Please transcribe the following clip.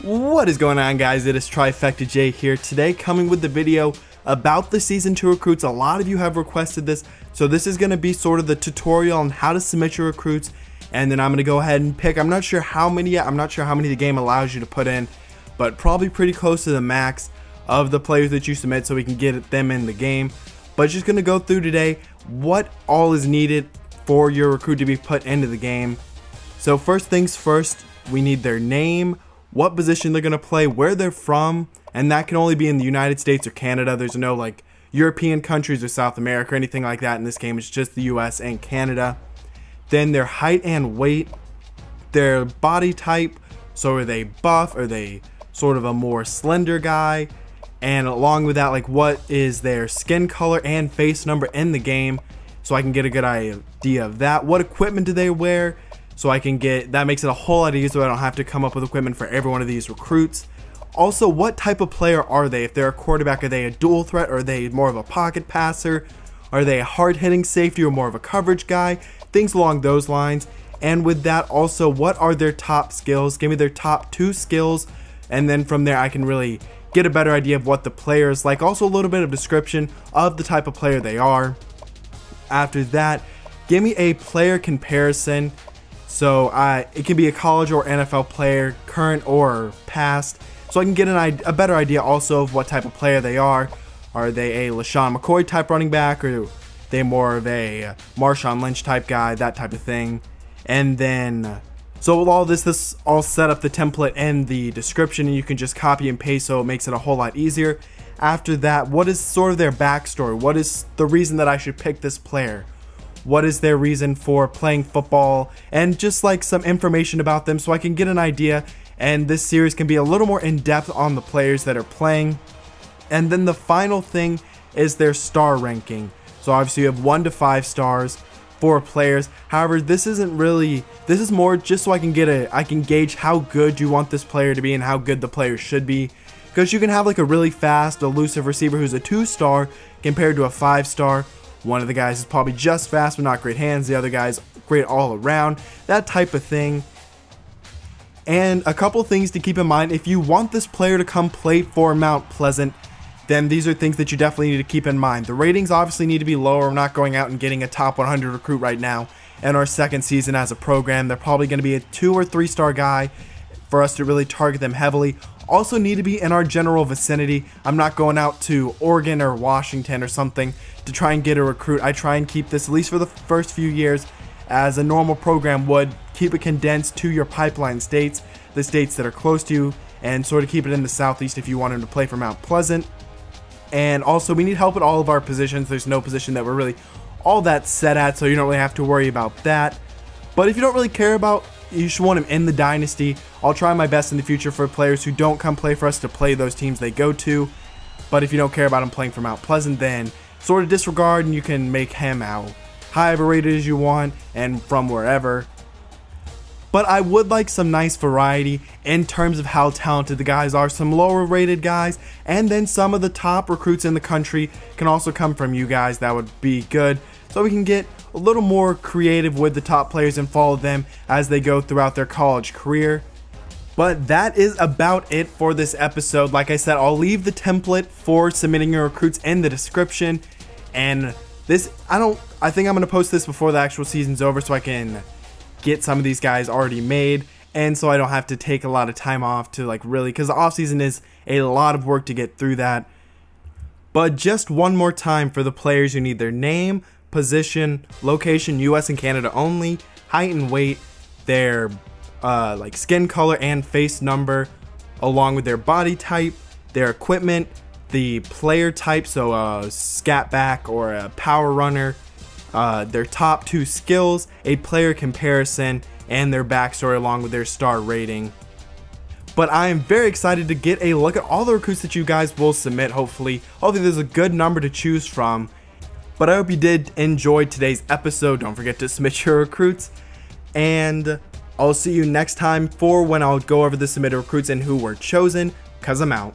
What is going on, guys? It is Trifecta J here today, coming with the video about the Season 2 recruits. A lot of you have requested this, so this is going to be sort of the tutorial on how to submit your recruits, and then I'm going to go ahead and pick. I'm not sure how many yet. I'm not sure how many the game allows you to put in, but probably pretty close to the max of the players that you submit so we can get them in the game. But just going to go through today what all is needed for your recruit to be put into the game. So first things first, we need their name, what position they're going to play, where they're from, and that can only be in the United States or Canada. There's no like European countries or South America or anything like that in this game. It's just the US and Canada. Then their height and weight, their body type, so are they buff, are they sort of a more slender guy, and along with that, like what is their skin color and face number in the game, so I can get a good idea of that. What equipment do they wear? So I can get, that makes it a whole lot easier so I don't have to come up with equipment for every one of these recruits. Also, what type of player are they? If they're a quarterback, are they a dual threat? Or are they more of a pocket passer? Are they a hard-hitting safety or more of a coverage guy? Things along those lines. And with that also, what are their top skills? Give me their top 2 skills, and then from there I can really get a better idea of what the player is like. Also a little bit of description of the type of player they are. After that, give me a player comparison. So it can be a college or NFL player, current or past, so I can get a better idea also of what type of player they are. Are they a LaShawn McCoy type running back, or are they more of a Marshawn Lynch type guy, that type of thing. And then, so with all this all set up the template and the description, and you can just copy and paste, so it makes it a whole lot easier. After that, what is sort of their backstory? What is the reason that I should pick this player? What is their reason for playing football, and just like some information about them so I can get an idea, and this series can be a little more in-depth on the players that are playing. And then the final thing is their star ranking. So obviously you have 1 to 5 stars for players. However, this isn't really, this is more just so I can gauge how good you want this player to be and how good the player should be. Because you can have like a really fast, elusive receiver who's a 2-star compared to a 5-star. One of the guys is probably just fast but not great hands, the other guy's great all around, that type of thing. And a couple things to keep in mind: if you want this player to come play for Mount Pleasant, then these are things that you definitely need to keep in mind. The ratings obviously need to be lower. We're not going out and getting a top 100 recruit right now in our second season as a program. They're probably going to be a 2 or 3-star guy for us to really target them heavily. Also need to be in our general vicinity. I'm not going out to Oregon or Washington or something to try and get a recruit. I try and keep this, at least for the first few years, as a normal program would. Keep it condensed to your pipeline states, the states that are close to you, and sort of keep it in the southeast if you want him to play for Mount Pleasant. And also, we need help at all of our positions. There's no position that we're really all that set at, so you don't really have to worry about that. But if you don't really care about, you should want him in the Dynasty. I'll try my best in the future for players who don't come play for us to play those teams they go to. But if you don't care about him playing for Mount Pleasant, then sort of disregard, and you can make him how high of a rated as you want and from wherever. But I would like some nice variety in terms of how talented the guys are. Some lower rated guys, and then some of the top recruits in the country can also come from you guys. That would be good, so we can get a little more creative with the top players and follow them as they go throughout their college career. But that is about it for this episode. Like I said, I'll leave the template for submitting your recruits in the description. And this, I think I'm going to post this before the actual season's over so I can get some of these guys already made, and so I don't have to take a lot of time off to like really, because the off season is a lot of work to get through that. But just one more time for the players, you need their name, position, location, US and Canada only, height and weight, their like skin color and face number, along with their body type, their equipment, the player type, so a scat back or a power runner, their top 2 skills, a player comparison, and their backstory along with their star rating. But I am very excited to get a look at all the recruits that you guys will submit. Hopefully there's a good number to choose from. But I hope you did enjoy today's episode. Don't forget to submit your recruits, and I'll see you next time for when I'll go over the submitted recruits and who were chosen, 'cause I'm out.